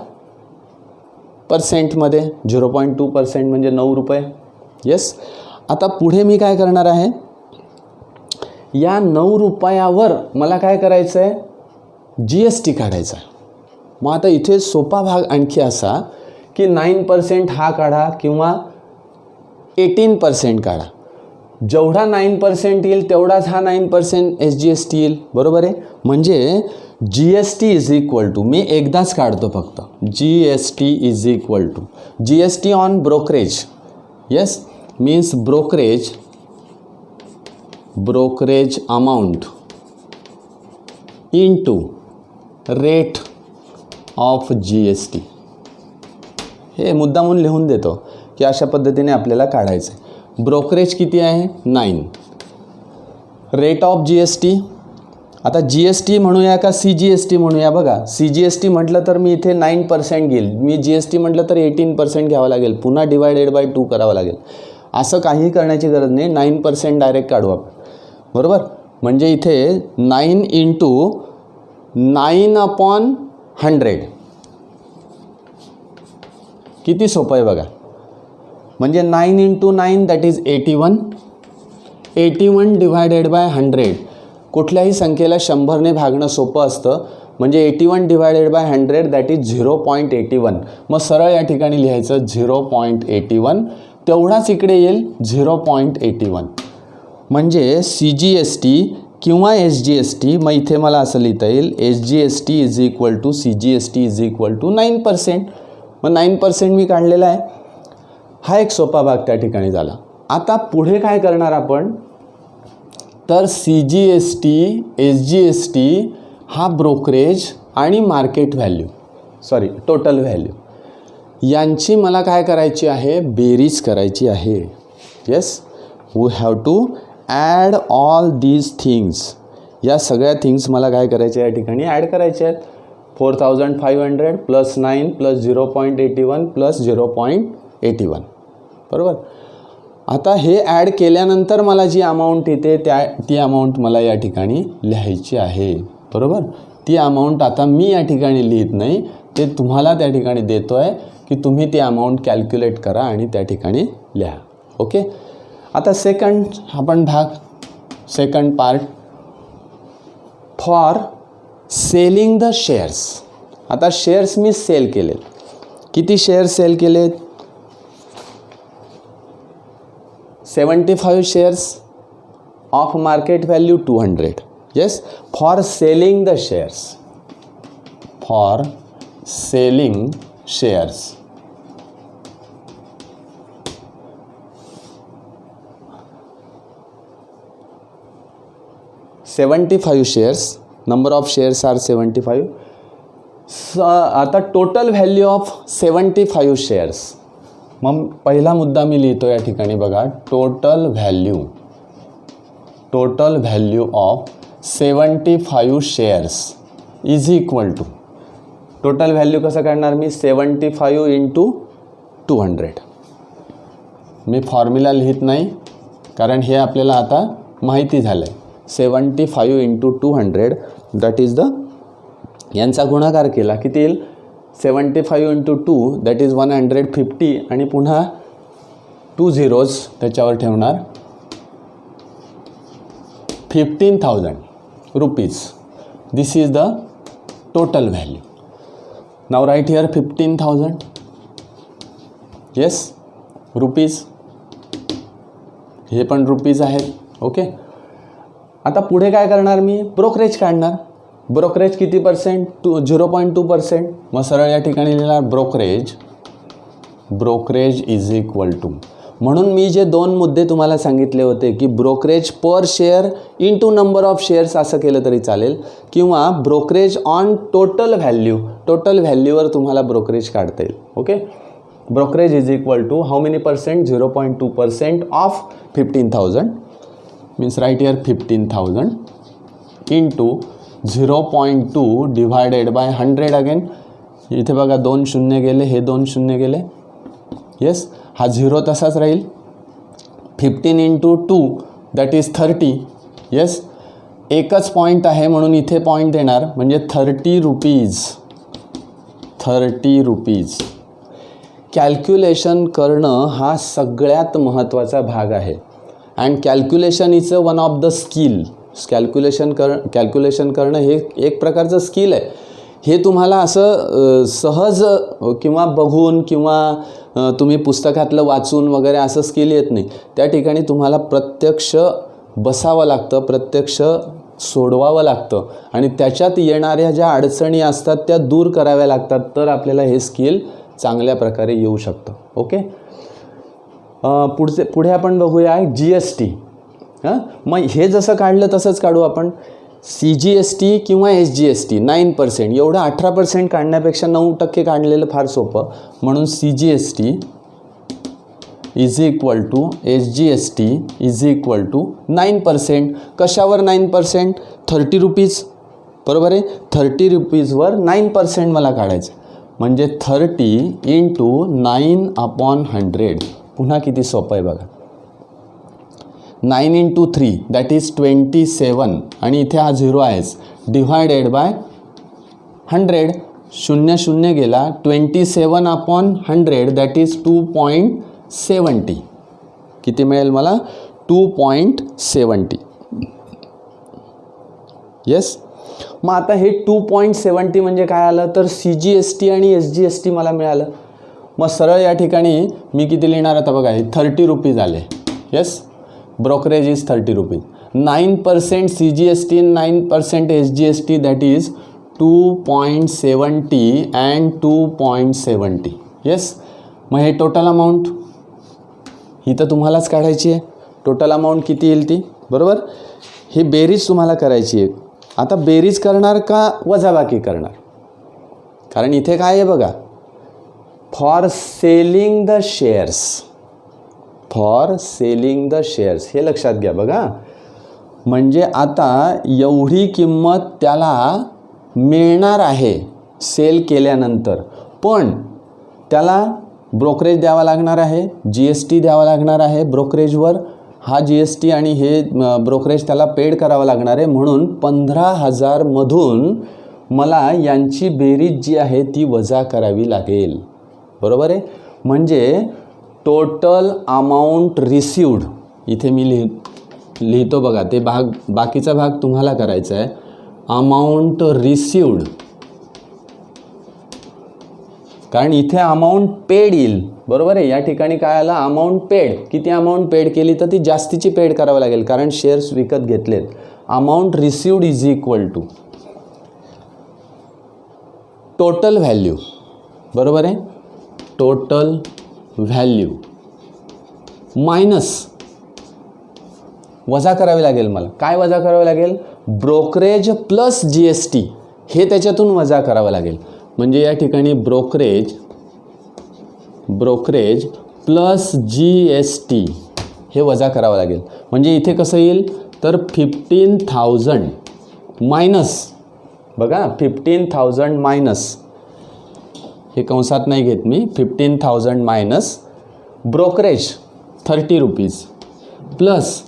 पर्सेंटमध्ये 0.2% म्हणजे 9 रुपये. येस, आता पुढे मी काय करणार आहे, या 9 रुपयावर मला काय करायचं आहे, GST काढायचा आहे. मग आता इथे सोपा भाग आणखी असा की 9% हा काढा किंवा 18% काढा. जेवढा 9% येईल तेवढाच हा 9% SGST येईल. बरोबर आहे. म्हणजे GST इज इक्वल टू, मी एकदाच काढतो फक्त, GST is equal to GST on brokerage. Yes, means brokerage amount into rate of GST. हे मुद्दामून लिहून देतो की अशा पद्धतीने आपल्याला काढायचं आहे. ब्रोकरेज किती आहे 9. रेट ऑफ GST, आता GST म्हणूया का CGST म्हणूया. बघा CGST म्हटलं तर मी इथे 9% घेईल, मी GST म्हटलं तर 18% घ्यावं लागेल, पुन्हा डिवायडेड बाय 2 करावं लागेल. असं काही करण्याची गरज नाही, 9% डायरेक्ट काढू आपण, बरोबर. म्हणजे इथे 9 × 9/100 किती सोपं आहे बघा. म्हणजे 9 × 9 दॅट इज 81. 81 divided by 100. कुठल्याही संख्येला 100ने भागणं सोपं असतं. म्हणजे 81 डिवायडेड बाय 100 दॅट इज 0.81. मग सरळ या ठिकाणी लिहायचं 0.81. तेवढाच इकडे येईल 0.81. म्हणजे CGST किंवा SGST, मग इथे मला असं लिहिता येईल SGST is equal to CGST is equal to 9%. मग 9% मी काढलेला आहे. हा एक सोपा भाग त्या ठिकाणी झाला. आता पुढे काय करणार आपण, तर CGST SGST हा ब्रोकरेज आणि मार्केट व्हॅल्यू, टोटल व्हॅल्यू, यांची मला काय करायची आहे, बेरीज करायची आहे. Yes, we have to add all these things. या सगळ्या थिंग्स मला काय करायच्या या ठिकाणी ॲड करायच्या आहेत. 4500 प्लस 9 प्लस 0.81 प्लस 0.81, बरोबर. आता हे ॲड केल्यानंतर मला जी अमाऊंट येते ती अमाऊंट मला या ठिकाणी लिहायची आहे, बरोबर. ती अमाऊंट आता मी या ठिकाणी लिहित नाही, ते तुम्हाला त्या ठिकाणी देतो आहे की तुम्ही ती अमाऊंट कॅल्क्युलेट करा आणि त्या ठिकाणी लिहा. ओके. आता second part for selling the shares. आता शेअर्स मी सेल केलेत. किती शेअर्स सेल केलेत, 75 shares of market value 200. Yes, for selling the shares, for selling shares. $75 shares, number of shares are 75. आता टोटल व्हॅल्यू ऑफ 75 शेअर्स. मग पहिला मुद्दा मी लिहितो या ठिकाणी बघा, total value of 75 shares is equal to, total value कसं काढणार मी, 75 × 200. मी फॉर्म्युला लिहित नाही कारण हे आपल्याला आता माहिती झालं आहे. 75 × 200 दॅट इज द, यांचा गुणाकार केला किती येईल, 75 × 2 दॅट इज 150 आणि पुन्हा 2 zeros त्याच्यावर ठेवणार, 15,000 rupees. This is the total value. Now write here 15,000. Yes, rupees, हे पण रुपीज आहेत. ओके. आता पुढे काय करणार मी, ब्रोकरेज काढणार. ब्रोकरेज किती पर्सेंट, 0.2%. मग सरळ या ठिकाणी लिहिणार ब्रोकरेज इज इक्वल टू, म्हणून मी जे 2 मुद्दे तुम्हाला सांगितले होते की brokerage per share into number of shares असं केलं तरी चालेल, किंवा ब्रोकरेज ऑन टोटल व्हॅल्यूवर तुम्हाला ब्रोकरेज काढता येईल. Okay. Brokerage is equal to how many percent, 0.2% of 15,000 means write here 15,000 into 0.2 divided by 100. Again इथे बघा 2 शून्य गेले, हे 2 शून्य गेले. येस, हा 0 तसाच राहील. 15 × 2 दॅट इज 30. येस, एकच पॉईंट आहे म्हणून इथे पॉईंट देणार, म्हणजे 30 रुपीज. कॅल्क्युलेशन करणं हा सगळ्यात महत्त्वाचा भाग आहे. And calculation is one of the skill. Calculation करणं हे एक प्रकारचं स्किल आहे. हे तुम्हाला असं सहज किंवा बघून किंवा तुम्ही पुस्तकातलं वाचून वगैरे असं स्किल येत नाही. त्या ठिकाणी तुम्हाला प्रत्यक्ष बसावं लागतं, प्रत्यक्ष सोडवावं लागतं आणि त्याच्यात येणाऱ्या ज्या अडचणी असतात त्या दूर कराव्या लागतात, तर आपल्याला हे स्किल चांगल्या प्रकारे येऊ शकतं. ओके. पुढे आपण बघूया GST. मग हे जसं काढलं तसंच काढू आपण. CGST किंवा SGST 9%, एवढं 18% काढण्यापेक्षा 9% काढलेलं फार सोपं, म्हणून CGST is equal to SGST is equal to 9%. कशावर 9%? 30 रुपीज, बरोबर आहे. 30 रुपीजवर 9% मला काढायचं, म्हणजे 30 इंटू 9/100. पुन्हा किती सोपं आहे बघा. 9 इंटू 3 दॅट इज 27 आणि इथे हा 0 आहेच, डिवायडेड बाय 100. 0 0 गेला. 27/100 दॅट इज 2.70. किती मिळेल मला? 2.70. येस. मग आता हे 2.70 म्हणजे काय आलं तर CGST आणि SGST मला मिळालं. मग सरळ या ठिकाणी मी किती लिहिणार आता बघा, हे 30 रुपीज आले. Yes, brokerage is 30 rupees. 9% CGST 9% SGST that is 2.70 and 2.70. Yes. मग हे टोटल अमाऊंट ही तर तुम्हालाच काढायची आहे. टोटल अमाऊंट किती येईल ती, बरोबर. ही बेरीज तुम्हाला करायची आहे. आता बेरीज करणार का वजाबाकी करणार? कारण इथे काय आहे बघा, for selling the shares, for selling the shares, हे लक्षात घ्या बघा. म्हणजे आता एवढी किंमत त्याला मिळणार आहे सेल केल्यानंतर, पण त्याला ब्रोकरेज द्यावा लागणार आहे, GST द्यावा लागणार आहे ब्रोकरेजवर. हा GST आणि हे ब्रोकरेज त्याला पेड करावं लागणार आहे. म्हणून 15,000 मधून मला यांची बेरीज जी आहे ती वजा करावी लागेल, बरोबर आहे. म्हणजे टोटल अमाऊंट रिसिव्ड, इथे मी लिहितो बघा, ते बाकीचा भाग तुम्हाला करायचा आहे. अमाऊंट रिसिव्ड, कारण इथे अमाऊंट पेड येईल, बरोबर आहे. या ठिकाणी काय आलं, अमाऊंट पेड. किती अमाऊंट पेड केली तर ती जास्तीची पेड करावं लागेल, कारण शेअर्स विकत घेतलेत. Amount received is equal to total value, बरोबर आहे. टोटल व्हॅल्यू मायनस, वजा करावी लागेल मला. काय वजा करावं लागेल? ब्रोकरेज प्लस GST, हे त्याच्यातून वजा करावं लागेल. म्हणजे या ठिकाणी ब्रोकरेज प्लस GST हे वजा करावं लागेल. म्हणजे इथे कसं येईल तर 15,000 मायनस, बघा 15,000 मायनस, हे कंसात नाही घेत मी, 15,000 मायनस ब्रोकरेज 30 रुपीज प्लस,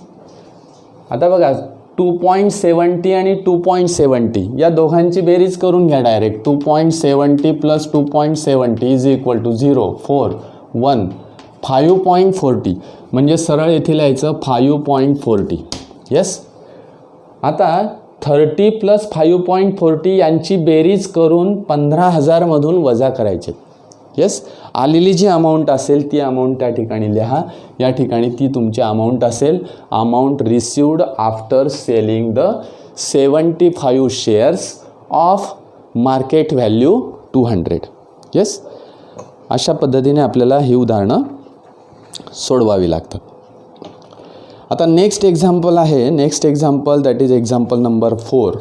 आता बघा 2.70 आणि 2.70 या दोघांची बेरीज करून घ्या direct. 2.70 plus 2.70 is equal to 0, 4, 1, 5.40. म्हणजे सरळ येथे लिहायचं 5.40. येस. आता 30 प्लस 5.40 यांची बेरीज करून 15,000 मधून वजा करायचे. येस. आलेली जी अमाऊंट असेल ती अमाऊंट त्या ठिकाणी लिहा. या ठिकाणी ती तुमची अमाऊंट असेल, amount received after selling the 75 shares of market value 200. Yes. अशा पद्धतीने आपल्याला ही उदाहरणं सोडवावी लागतात. आता नेक्स्ट एक्झाम्पल आहे, next example that is example number 4.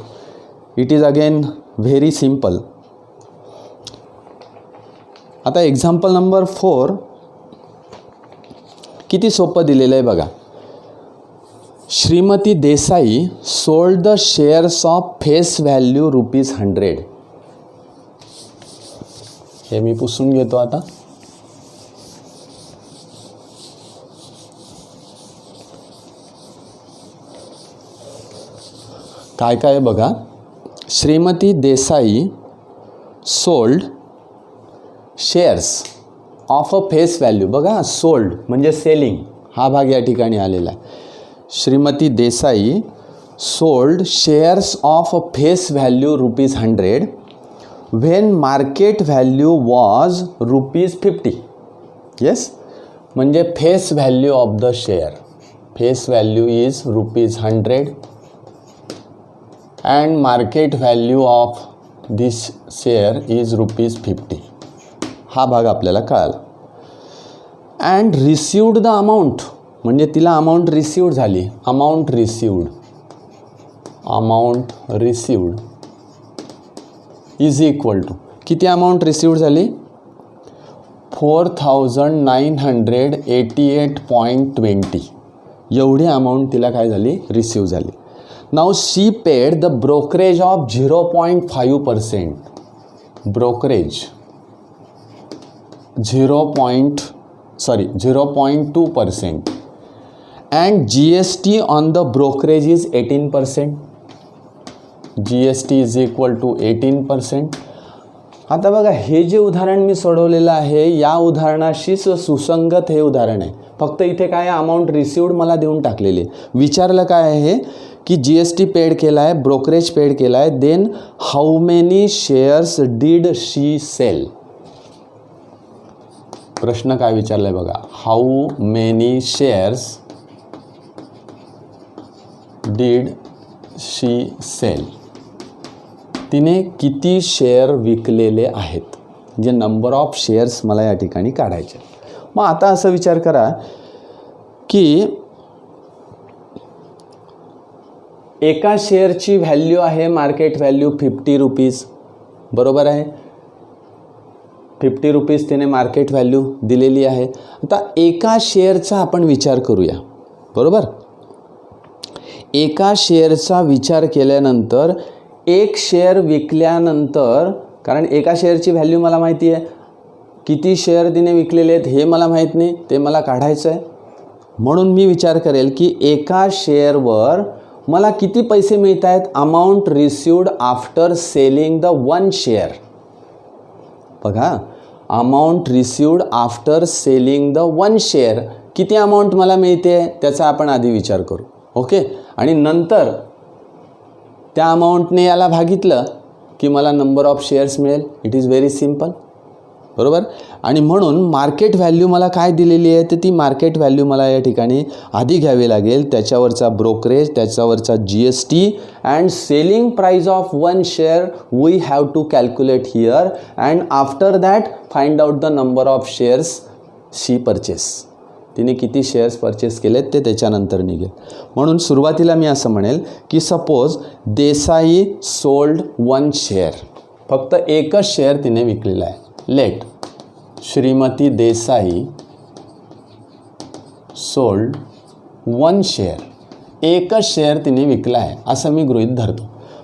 It is again very simple. आता एक्झाम्पल नंबर 4 किती सोपं दिलेलं आहे बघा. Shrimati Desai sold the shares of face value ₹100. हे मी पुसून घेतो आता. काय काय बघा. Shrimati Desai sold shares of a face value, बघा सोल्ड म्हणजे सेलिंग, हा भाग या ठिकाणी आलेला आहे. Shrimati Desai sold shares of a face value ₹100 when market value was ₹50. Yes. म्हणजे face value of the share, face value is ₹100 and market value of this share is ₹50. हा भाग आपल्याला कळाला. अँड रिसिव्ड द अमाऊंट, म्हणजे तिला अमाऊंट रिसिव्ड झाली. Amount received is equal to, किती amount received झाली? 4988.20 एवढी अमाऊंट तिला काय झाली, रिसीव झाली. Now she paid the brokerage of 0.5%. Brokerage 0.2% and GST on the brokerage is 18%. GST is equal to 18%. आता बघा, हे जे उदाहरण मी सोडवलेलं आहे या उदाहरणाशीच सुसंगत हे उदाहरण आहे. फक्त इथे काय अमाऊंट रिसिव्ड मला देऊन टाकलेली आहे. विचारलं काय आहे की GST पेड केला आहे, ब्रोकरेज पेड केला आहे, then how many shares did she sell. प्रश्न काय विचारला आहे बघा, how many shares did she sell. तिने किती शेअर विकलेले आहेत, जे नंबर ऑफ शेअर्स मला या ठिकाणी काढायचे. मग आता असं विचार करा की एका शेअरची व्हॅल्यू आहे मार्केट व्हॅल्यू 50 रुपीज, बरोबर आहे. 50 रुपीज तिने मार्केट व्हॅल्यू दिलेली आहे. आता एका शेअरचा आपण विचार करूया, बरोबर. एका शेअरचा विचार केल्यानंतर एक शेअर विकल्यानंतर, कारण एका शेअरची व्हॅल्यू मला माहिती आहे, किती शेअर तिने विकलेले आहेत हे मला माहीत नाही, ते मला काढायचं आहे. म्हणून मी विचार करेल की एका शेअरवर मला किती पैसे मिळत आहेत, amount received after selling the one share. बघा, amount received after selling the one share, किती अमाऊंट मला मिळते त्याचा आपण आधी विचार करू. ओके, आणि नंतर त्या अमाऊंटने याला भागितलं की मला नंबर ऑफ शेअर्स मिळेल. इट इज व्हेरी सिम्पल, बरोबर. आणि म्हणून मार्केट व्हॅल्यू मला काय दिलेली आहे, तर ती मार्केट व्हॅल्यू मला या ठिकाणी आधी घ्यावी लागेल. त्याच्यावरचा ब्रोकरेज, त्याच्यावरचा GST and selling price of one share we have to calculate here and after that find out the number of shares she purchase. तिने किती शेअर्स परचेस केलेत ते त्याच्यानंतर निघेल. म्हणून सुरुवातीला मी असं म्हणेल की suppose Desai sold one share, फक्त एकच शेअर तिने विकलेला आहे. Let Shrimati Desai sold one share, एकच शेअर तिने विकला आहे असं मी गृहीत धरतो.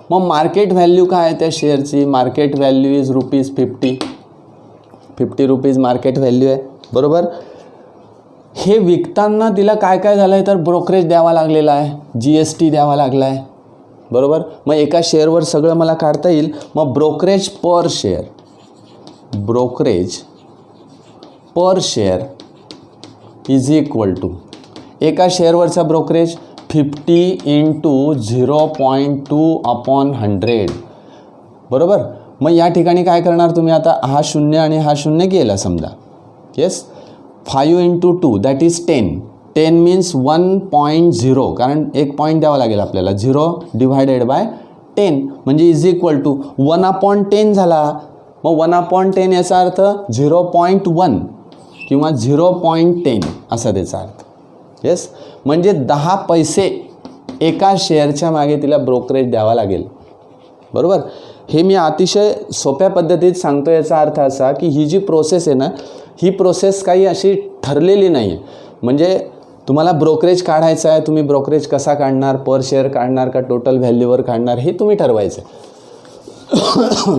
मग मार्केट व्हॅल्यू काय आहे त्या शेअरची, market value is ₹50. 50 rupees market value आहे, बरोबर. हे विकताना तिला काय काय झालं आहे, तर ब्रोकरेज द्यावा लागलेला आहे, GST द्यावा लागला आहे, बरोबर. मग एका शेअरवर सगळं मला काढता येईल. मग brokerage per share, brokerage per share is equal to एका शेअरवरचा ब्रोकरेज 50 × 0.2/100, बरोबर. मग या ठिकाणी काय करणार तुम्ही, आता हा 0 आणि हा 0 गेला समजा. Yes, 5 × 2 that is 10. 10 मीन्स 1.0, कारण एक पॉईंट द्यावा लागेल आपल्याला. 0/10 म्हणजे इज इक्वल टू 1/10 झाला. मग 1/10 याचा अर्थ 0.1 किंवा 0.10 असा त्याचा अर्थ. येस, म्हणजे 10 पैसे एका शेअरच्या मागे तिला ब्रोकरेज द्यावा लागेल, बरोबर. हे मी अतिशय सोप्या पद्धतीत सांगतो. याचा अर्थ असा की ही जी प्रोसेस आहे ना, ही प्रोसेस काही अशी ठरलेली नाही आहे. म्हणजे तुम्हाला ब्रोकरेज काढायचं आहे, तुम्ही ब्रोकरेज कसा काढणार, पर शेअर काढणार का टोटल व्हॅल्यूवर काढणार, हे तुम्ही ठरवायचं आहे.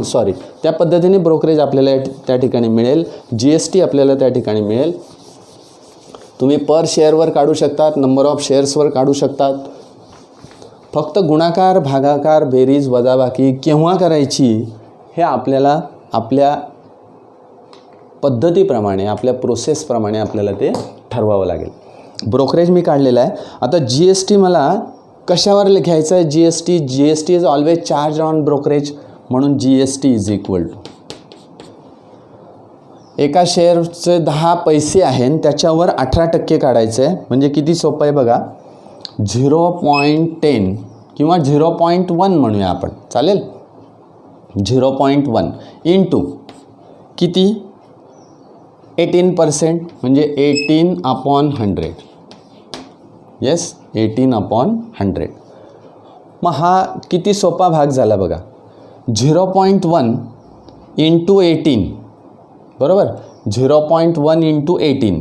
सॉरी, त्या पद्धतीने ब्रोकरेज आपल्याला त्या ठिकाणी मिळेल, GST आपल्याला त्या ठिकाणी मिळेल. तुम्ही पर शेअरवर काढू शकतात, नंबर ऑफ शेअर्सवर काढू शकतात. फक्त गुणाकार, भागाकार, बेरीज, वजाबाकी केव्हा करायची हे आपल्याला आपल्या पद्धतीप्रमाणे, आपल्या प्रोसेसप्रमाणे आपल्याला ते ठरवावं लागेल. ब्रोकरेज मी काढलेला आहे. आता GST मला कशावर घ्यायचं आहे, GST is always charge on brokerage. म्हणून GST इज इक्वल टू एका शेअरचे 10 पैसे आहे त्याच्यावर 18% काढायचं आहे. म्हणजे किती सोपं आहे बघा, 0.10 किंवा 0.1 म्हणूया आपण, चालेल. 0.1 इंटू किती, 18% म्हणजे 18/100. येस, 18/100. मग हा किती सोपा भाग झाला बघा. 0.1 × 18, बरोबर. 0.1 इंटू 18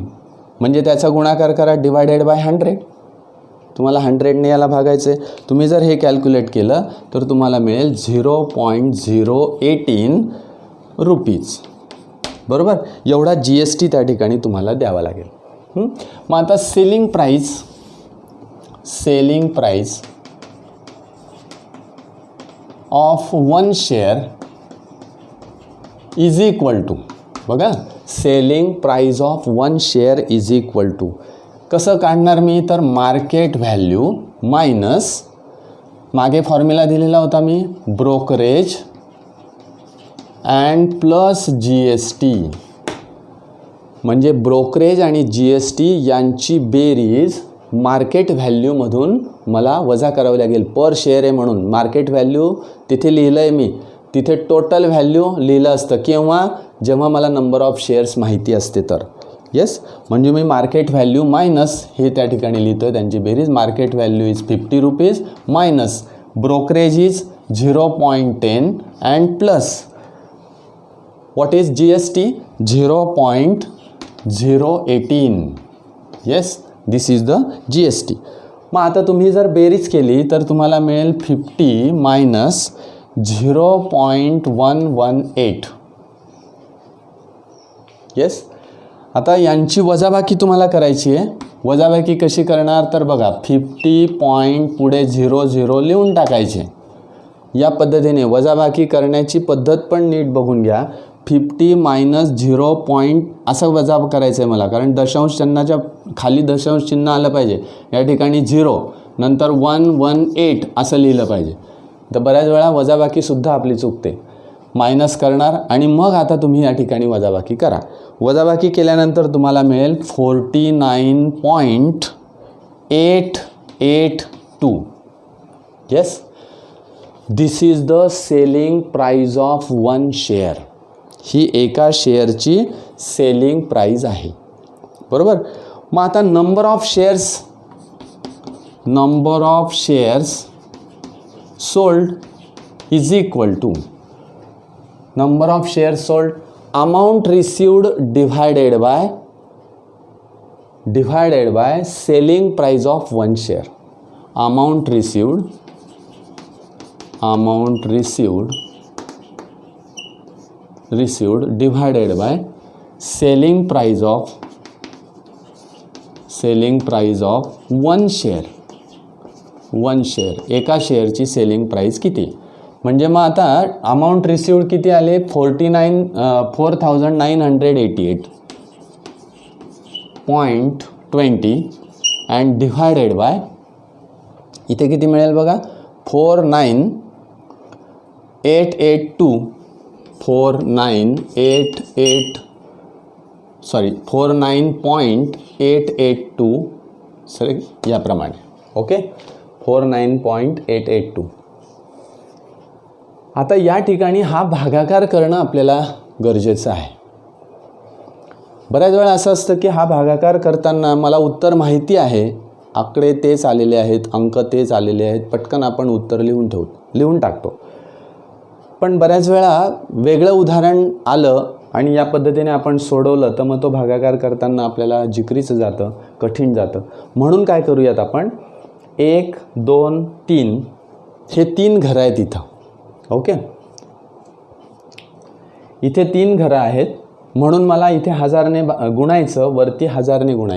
म्हणजे त्याचा गुणाकार करा डिवायडेड बाय 100. तुम्हाला 100ने याला भागायचं आहे. तुम्ही जर हे कॅल्क्युलेट केलं तर तुम्हाला मिळेल 0.018 रुपीज. बरोबर. एवढा GST त्या ठिकाणी तुम्हाला द्यावा लागेल. मग आता selling price of 1 share is equal to, बघा, selling price of 1 share is equal to कसं काढणार मी, तर मार्केट व्हॅल्यू मायनस, मागे फॉर्म्युला दिलेला होता मी, ब्रोकरेज अँड प्लस GST. म्हणजे ब्रोकरेज आणि GST यांची बेरीज मार्केट व्हॅल्यूमधून मला वजा करावी लागेल. पर शेअर आहे म्हणून मार्केट व्हॅल्यू तिथे लिहिलं आहे मी, तिथे टोटल व्हॅल्यू लिहिलं असतं किंवा जेव्हा मला नंबर ऑफ शेअर्स माहिती असते तर. येस, म्हणजे मी मार्केट व्हॅल्यू मायनस हे त्या ठिकाणी लिहितो आहे त्यांची बेरीज. Market value is 50 rupees minus brokerage is 0.10 and plus what is GST 0.018. yes, this is the GST. मग आता तुम्ही जर बेरीज केली तर तुम्हाला मिळेल 50 मायनस 0.118. येस, आता यांची वजाबाकी तुम्हाला करायची आहे. वजाबाकी कशी करणार तर बघा, 50 पॉईंट पुढे 00 लिहून टाकायचे. या पद्धतीने वजाबाकी करण्याची पद्धत पण नीट बघून घ्या. 50 मायनस 0 पॉईंट असं वजा करायचं आहे मला, कारण दशांश चिन्हाच्या खाली दशांश चिन्ह आलं पाहिजे. या ठिकाणी 0 नंतर 118 असं लिहिलं पाहिजे. तर बऱ्याच वेळा वजाबाकीसुद्धा आपली चुकते. मायनस करणार आणि मग आता तुम्ही या ठिकाणी वजाबाकी करा. वजाबाकी केल्यानंतर तुम्हाला मिळेल 49.882. Yes, this is the selling price of 1 share. ही एका शेअरची सेलिंग प्राइस आहे. बरोबर. मग आता number of shares sold is equal to number of shares sold amount received divided by selling price of 1 share. Amount received divided by selling price of 1 share. एका शेअरची selling price किती. म्हणजे मग आता अमाऊंट रिसिव्ड किती आले, 49,988.20 and divided bye इथे किती मिळेल बघा, 49.882 सॉरी याप्रमाणे. ओके, 49.882. आता या ठिकाणी हा भागाकार करणं आपल्याला गरजेचं आहे. बऱ्याच वेळा असं असतं की हा भागाकार करताना मला उत्तर माहिती आहे, आकडे तेच आलेले आहेत, अंक तेच आलेले आहेत, पटकन आपण उत्तर लिहून टाकतो. पण बऱ्याच वेळा वेगळं उदाहरण आलं आणि या पद्धतीने आपण सोडवलं तर मग तो भागाकार करताना आपल्याला जिकरीचं जातं, कठीण जातं. म्हणून काय करूयात आपण, 1, 2, 3 हे 3 घरं आहेत इथं. ओके, इथे 3 घरं आहेत म्हणून मला इथे 1000ने गुणायचं, वरती 1000ने गुणायचं.